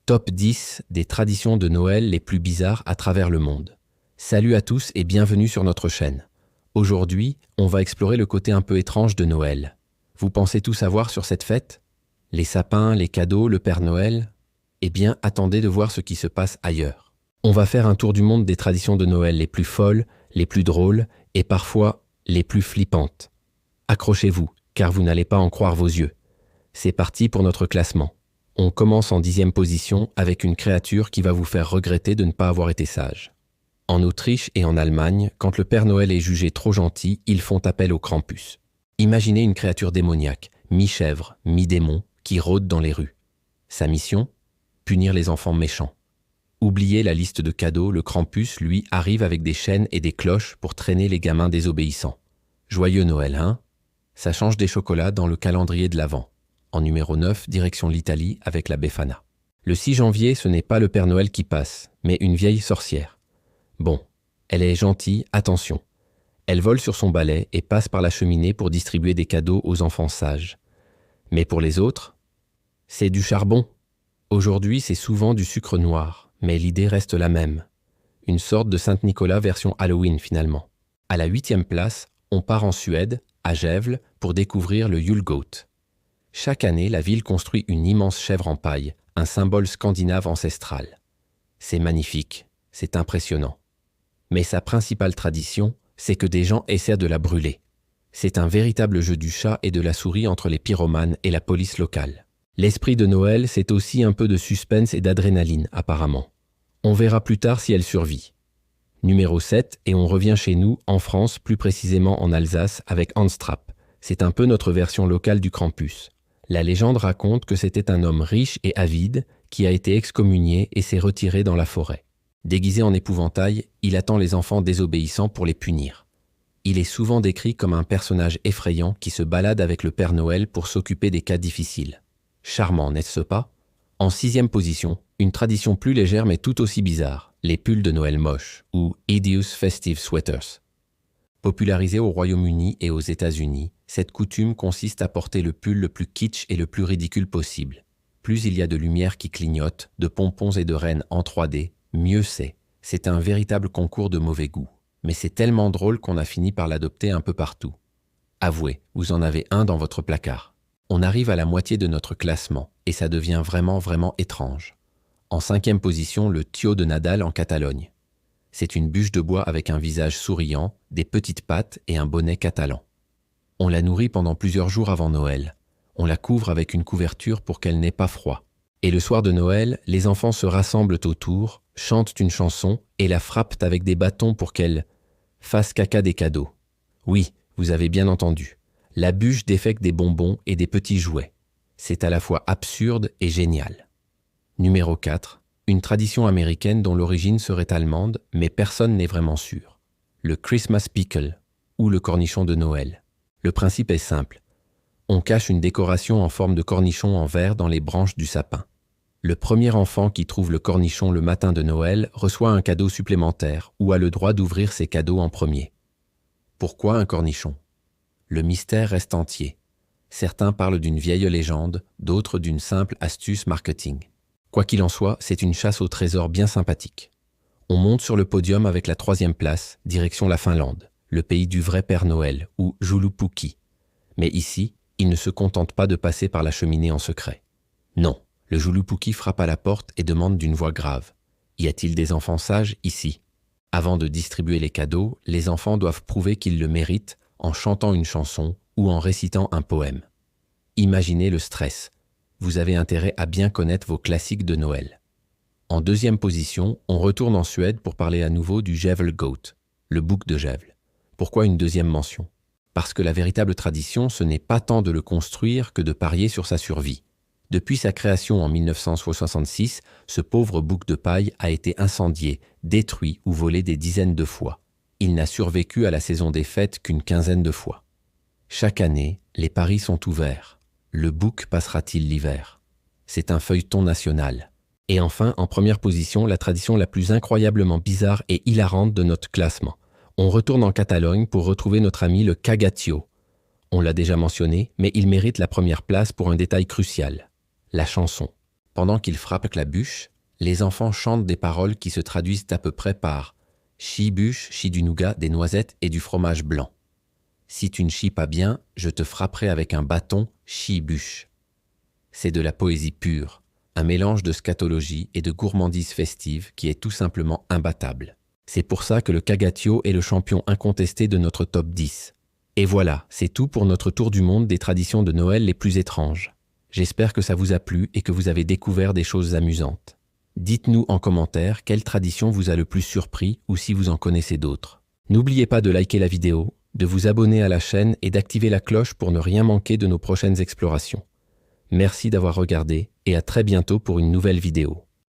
Top 10 des traditions de Noël les plus bizarres à travers le monde. Salut à tous et bienvenue sur notre chaîne. Aujourd'hui, on va explorer le côté un peu étrange de Noël. Vous pensez tout savoir sur cette fête? Les sapins, les cadeaux, le Père Noël? Eh bien, attendez de voir ce qui se passe ailleurs. On va faire un tour du monde des traditions de Noël les plus folles, les plus drôles et parfois les plus flippantes. Accrochez-vous, car vous n'allez pas en croire vos yeux. C'est parti pour notre classement. On commence en 10e position avec une créature qui va vous faire regretter de ne pas avoir été sage. En Autriche et en Allemagne, quand le Père Noël est jugé trop gentil, ils font appel au Krampus. Imaginez une créature démoniaque, mi-chèvre, mi-démon, qui rôde dans les rues. Sa mission? Punir les enfants méchants. Oubliez la liste de cadeaux, le Krampus, lui, arrive avec des chaînes et des cloches pour traîner les gamins désobéissants. Joyeux Noël, hein? Ça change des chocolats dans le calendrier de l'Avent. En numéro 9, direction l'Italie avec la Befana. Le 6 janvier, ce n'est pas le Père Noël qui passe, mais une vieille sorcière. Bon, elle est gentille, attention. Elle vole sur son balai et passe par la cheminée pour distribuer des cadeaux aux enfants sages. Mais pour les autres, c'est du charbon. Aujourd'hui, c'est souvent du sucre noir, mais l'idée reste la même. Une sorte de Saint-Nicolas version Halloween finalement. À la 8e place, on part en Suède, à Gävle, pour découvrir le Yule Goat. Chaque année, la ville construit une immense chèvre en paille, un symbole scandinave ancestral. C'est magnifique, c'est impressionnant. Mais sa principale tradition, c'est que des gens essaient de la brûler. C'est un véritable jeu du chat et de la souris entre les pyromanes et la police locale. L'esprit de Noël, c'est aussi un peu de suspense et d'adrénaline, apparemment. On verra plus tard si elle survit. Numéro 7, et on revient chez nous, en France, plus précisément en Alsace, avec Anstrap. C'est un peu notre version locale du Krampus. La légende raconte que c'était un homme riche et avide qui a été excommunié et s'est retiré dans la forêt. Déguisé en épouvantail, il attend les enfants désobéissants pour les punir. Il est souvent décrit comme un personnage effrayant qui se balade avec le Père Noël pour s'occuper des cas difficiles. Charmant, n'est-ce pas? En 6e position, une tradition plus légère mais tout aussi bizarre, les pulls de Noël moches, ou Hideous Festive Sweaters. Popularisé au Royaume-Uni et aux États-Unis, cette coutume consiste à porter le pull le plus kitsch et le plus ridicule possible. Plus il y a de lumière qui clignote, de pompons et de rennes en 3D, mieux c'est. C'est un véritable concours de mauvais goût. Mais c'est tellement drôle qu'on a fini par l'adopter un peu partout. Avouez, vous en avez un dans votre placard. On arrive à la moitié de notre classement, et ça devient vraiment étrange. En 5e position, le Tio de Nadal en Catalogne. C'est une bûche de bois avec un visage souriant, des petites pattes et un bonnet catalan. On la nourrit pendant plusieurs jours avant Noël. On la couvre avec une couverture pour qu'elle n'ait pas froid. Et le soir de Noël, les enfants se rassemblent autour, chantent une chanson et la frappent avec des bâtons pour qu'elle fasse caca des cadeaux. Oui, vous avez bien entendu. La bûche défecte des bonbons et des petits jouets. C'est à la fois absurde et génial. Numéro 4. Une tradition américaine dont l'origine serait allemande, mais personne n'est vraiment sûr. Le Christmas Pickle, ou le cornichon de Noël. Le principe est simple. On cache une décoration en forme de cornichon en verre dans les branches du sapin. Le premier enfant qui trouve le cornichon le matin de Noël reçoit un cadeau supplémentaire ou a le droit d'ouvrir ses cadeaux en premier. Pourquoi un cornichon? Le mystère reste entier. Certains parlent d'une vieille légende, d'autres d'une simple astuce marketing. Quoi qu'il en soit, c'est une chasse au trésor bien sympathique. On monte sur le podium avec la 3e place, direction la Finlande, le pays du vrai Père Noël, ou Joulupukki. Mais ici, il ne se contente pas de passer par la cheminée en secret. Non, le Joulupukki frappe à la porte et demande d'une voix grave. Y a-t-il des enfants sages ici? Avant de distribuer les cadeaux, les enfants doivent prouver qu'ils le méritent en chantant une chanson ou en récitant un poème. Imaginez le stress. Vous avez intérêt à bien connaître vos classiques de Noël. En 2e position, on retourne en Suède pour parler à nouveau du Gävle Goat, le bouc de Gävle. Pourquoi une 2e mention? Parce que la véritable tradition, ce n'est pas tant de le construire que de parier sur sa survie. Depuis sa création en 1966, ce pauvre bouc de paille a été incendié, détruit ou volé des dizaines de fois. Il n'a survécu à la saison des fêtes qu'une 15aine de fois. Chaque année, les paris sont ouverts. Le bouc passera-t-il l'hiver? C'est un feuilleton national. Et enfin, en première position, la tradition la plus incroyablement bizarre et hilarante de notre classement. On retourne en Catalogne pour retrouver notre ami le Cagatio. On l'a déjà mentionné, mais il mérite la première place pour un détail crucial. La chanson. Pendant qu'ils frappent la bûche, les enfants chantent des paroles qui se traduisent à peu près par « chie bûche, chie du nougat, des noisettes et du fromage blanc. Si tu ne chies pas bien, je te frapperai avec un bâton, chie bûche. » C'est de la poésie pure, un mélange de scatologie et de gourmandise festive qui est tout simplement imbattable. C'est pour ça que le Cagatio est le champion incontesté de notre top 10. Et voilà, c'est tout pour notre tour du monde des traditions de Noël les plus étranges. J'espère que ça vous a plu et que vous avez découvert des choses amusantes. Dites-nous en commentaire quelle tradition vous a le plus surpris ou si vous en connaissez d'autres. N'oubliez pas de liker la vidéo, de vous abonner à la chaîne et d'activer la cloche pour ne rien manquer de nos prochaines explorations. Merci d'avoir regardé et à très bientôt pour une nouvelle vidéo.